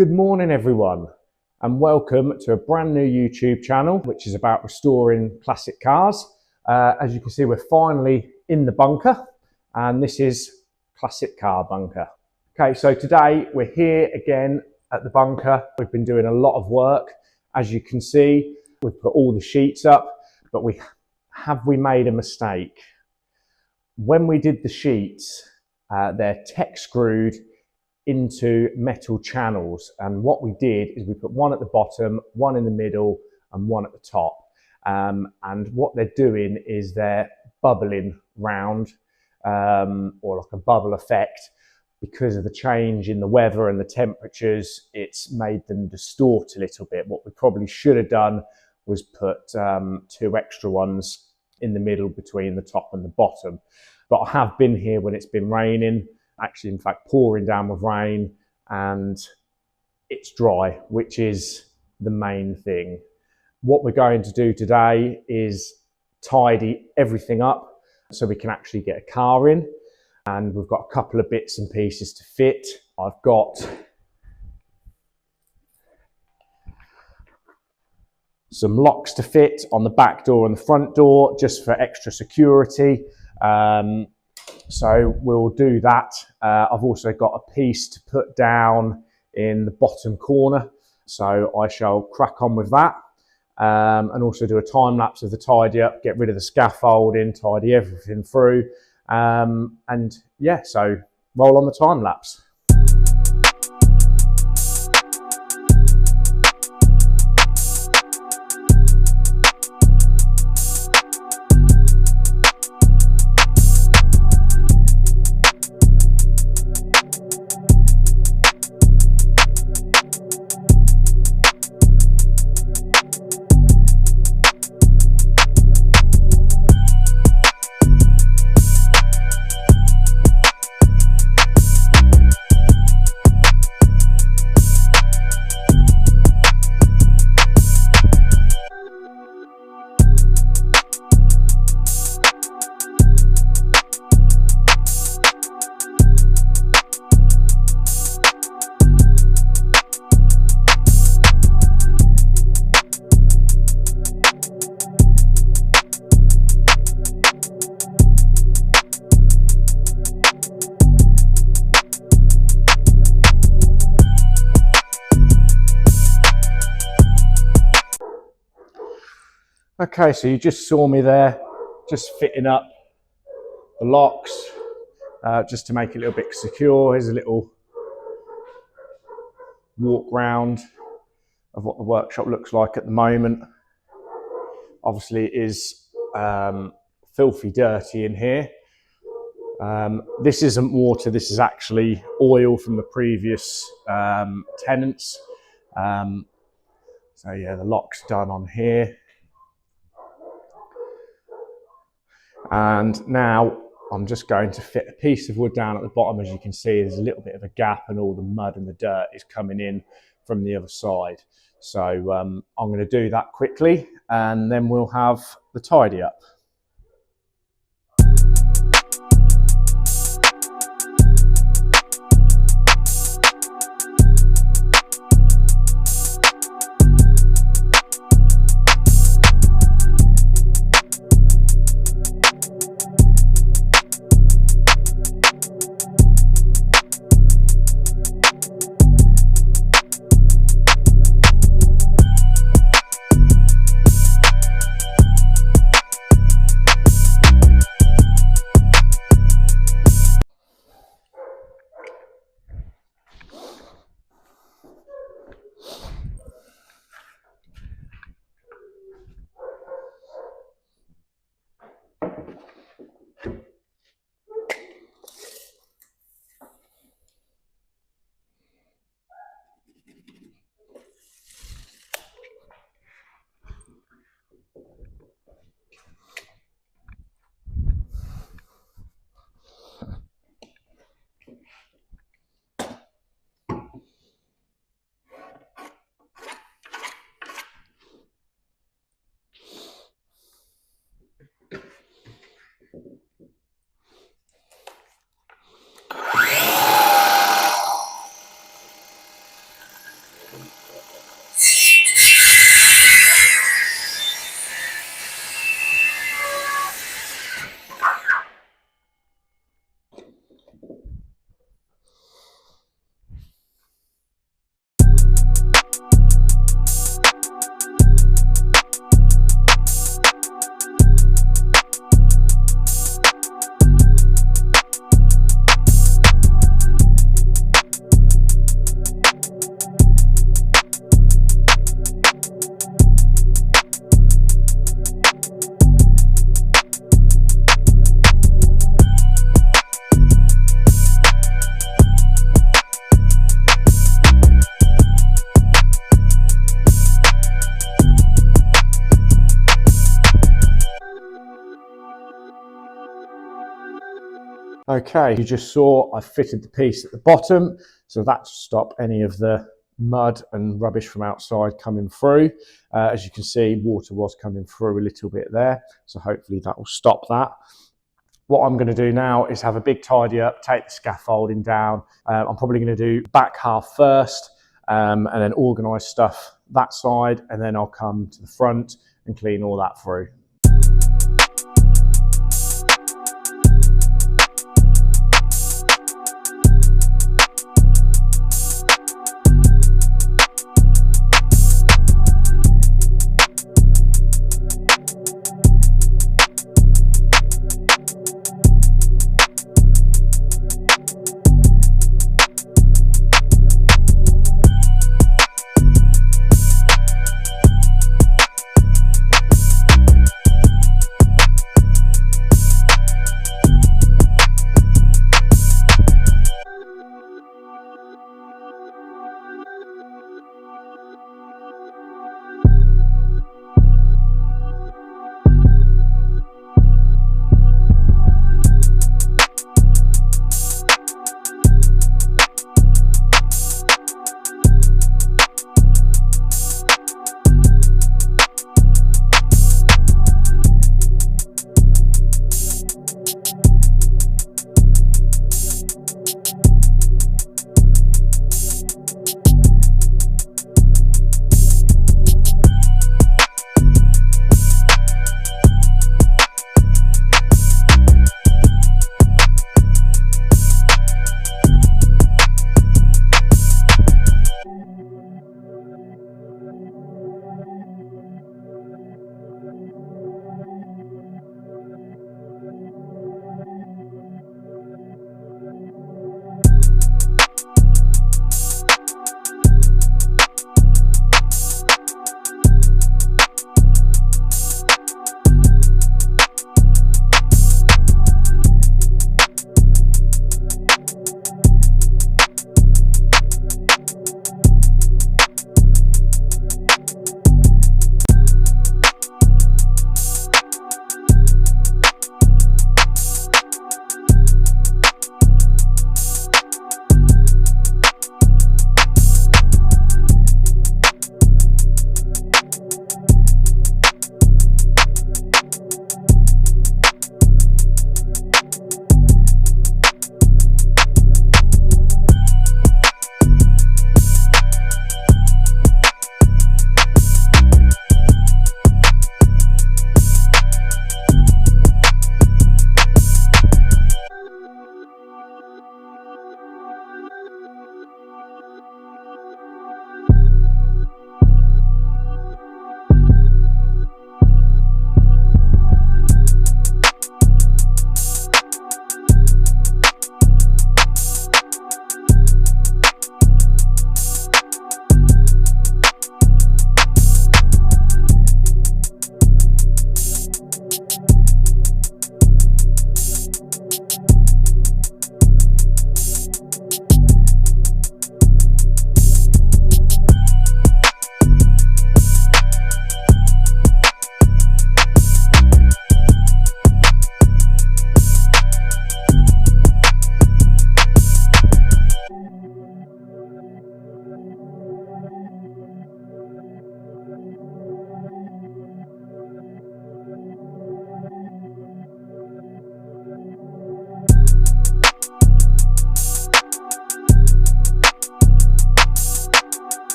Good morning everyone, and welcome to a brand new YouTube channel which is about restoring classic cars. As you can see, we're finally in the bunker, and this is Classic Car Bunker. Okay, so today we're here again at the bunker. We've been doing a lot of work. As you can see, we've put all the sheets up, but we made a mistake. When we did the sheets, they're tech screwed into metal channels, and what we did is we put one at the bottom, one in the middle and one at the top, and what they're doing is they're bubbling round, or like a bubble effect. Because of the change in the weather and the temperatures, it's made them distort a little bit. What we probably should have done was put two extra ones in the middle between the top and the bottom. But I have been here when it's been raining, actually in fact pouring down with rain, and it's dry, which is the main thing. What we're going to do today is tidy everything up so we can actually get a car in, and we've got a couple of bits and pieces to fit. I've got some locks to fit on the back door and the front door just for extra security. So we'll do that. I've also got a piece to put down in the bottom corner, so I shall crack on with that, and also do a time lapse of the tidy up, get rid of the scaffolding, tidy everything through, and yeah, so roll on the time lapse. Okay, so you just saw me there, just fitting up the locks, just to make it a little bit secure. Here's a little walk round of what the workshop looks like at the moment. Obviously it is filthy dirty in here. This isn't water, this is actually oil from the previous tenants. So yeah, the lock's done on here. And now I'm just going to fit a piece of wood down at the bottom. As you can see, there's a little bit of a gap and all the mud and the dirt is coming in from the other side. So I'm going to do that quickly and then we'll have the tidy up. Okay, you just saw I fitted the piece at the bottom, so that to stop any of the mud and rubbish from outside coming through. As you can see, water was coming through a little bit there, so hopefully that will stop that. What I'm going to do now is have a big tidy up, take the scaffolding down. I'm probably going to do back half first, and then organise stuff that side, and then I'll come to the front and clean all that through.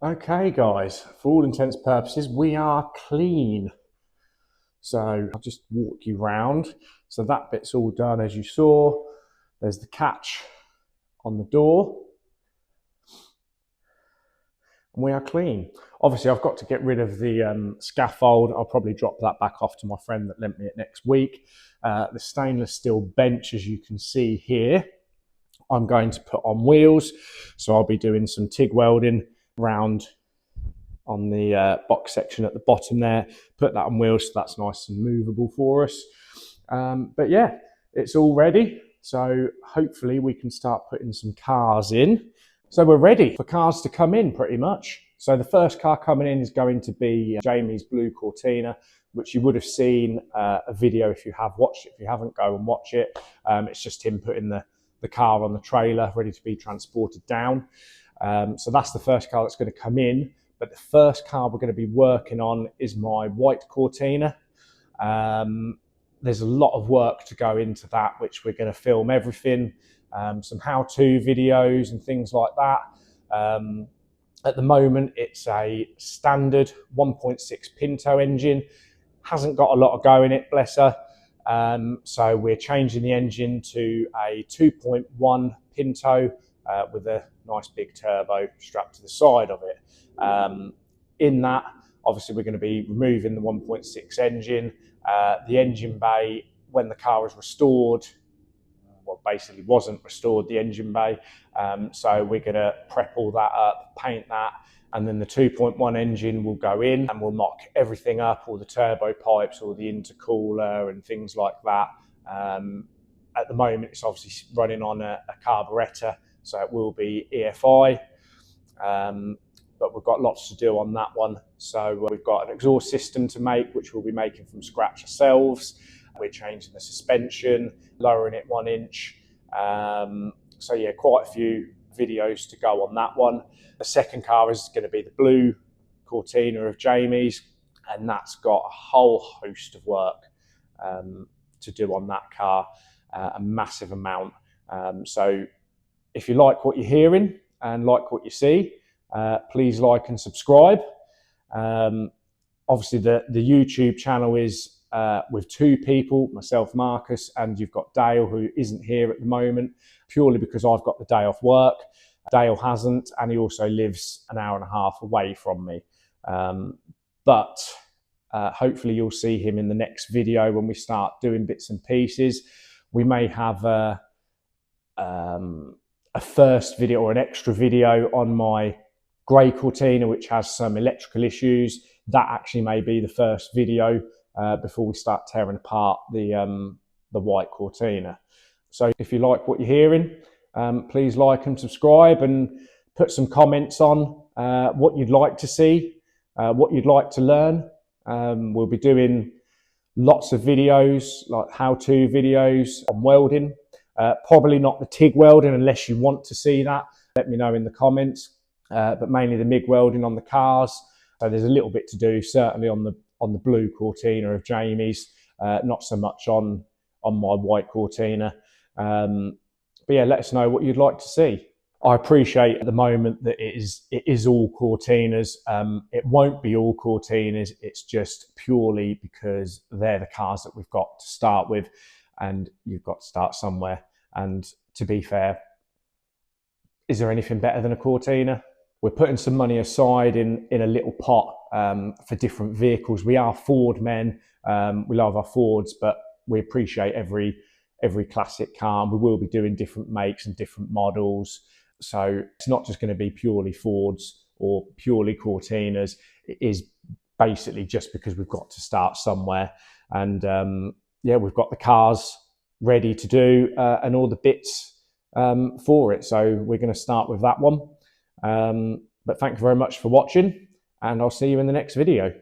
Okay guys, for all intents and purposes, we are clean. So I'll just walk you round. So that bit's all done as you saw. There's the catch on the door. And we are clean. Obviously I've got to get rid of the scaffold. I'll probably drop that back off to my friend that lent me it next week. The stainless steel bench, as you can see here, I'm going to put on wheels. So I'll be doing some TIG welding round on the box section at the bottom there, put that on wheels so that's nice and movable for us. But yeah, it's all ready. So hopefully we can start putting some cars in. So we're ready for cars to come in pretty much. So the first car coming in is going to be Jamie's blue Cortina, which you would have seen a video if you have watched it. If you haven't, go and watch it. It's just him putting the car on the trailer ready to be transported down. So that's the first car that's going to come in. But the first car we're going to be working on is my white Cortina. There's a lot of work to go into that, which we're going to film everything, some how-to videos and things like that. At the moment, it's a standard 1.6 Pinto engine. Hasn't got a lot of go in it, bless her. So we're changing the engine to a 2.1 Pinto with a nice big turbo strapped to the side of it. In that, obviously, we're going to be removing the 1.6 engine. The engine bay, when the car was restored, well, basically wasn't restored, the engine bay. So we're going to prep all that up, paint that, and then the 2.1 engine will go in and we'll mock everything up, all the turbo pipes, all the intercooler and things like that. At the moment, it's obviously running on a carburettor, so it will be EFI. But we've got lots to do on that one. So we've got an exhaust system to make, which we'll be making from scratch ourselves. We're changing the suspension, lowering it 1 inch. So yeah, quite a few videos to go on that one. The second car is going to be the blue Cortina of Jamie's, and that's got a whole host of work to do on that car, a massive amount. So if you like what you're hearing and like what you see, please like and subscribe. Obviously the YouTube channel is with 2 people, myself, Marcus, and you've got Dale, who isn't here at the moment, purely because I've got the day off work. Dale hasn't, and he also lives an hour and a half away from me. But hopefully you'll see him in the next video when we start doing bits and pieces. We may have a first video or an extra video on my grey Cortina, which has some electrical issues. That actually may be the first video before we start tearing apart the white Cortina. So if you like what you're hearing, please like and subscribe and put some comments on what you'd like to see, what you'd like to learn. We'll be doing lots of videos, like how-to videos on welding. Probably not the TIG welding unless you want to see that. Let me know in the comments. But mainly the MIG welding on the cars. So there's a little bit to do, certainly on the blue Cortina of Jamie's, not so much on my white Cortina. But yeah, let us know what you'd like to see. I appreciate at the moment that it is all Cortinas. It won't be all Cortinas. It's just purely because they're the cars that we've got to start with, and you've got to start somewhere. And to be fair, is there anything better than a Cortina? We're putting some money aside in a little pot for different vehicles. We are Ford men. We love our Fords, but we appreciate every classic car. And we will be doing different makes and different models. So it's not just going to be purely Fords or purely Cortinas. It is basically just because we've got to start somewhere. And yeah, we've got the cars ready to do and all the bits for it. So we're going to start with that one. But thank you very much for watching, and I'll see you in the next video.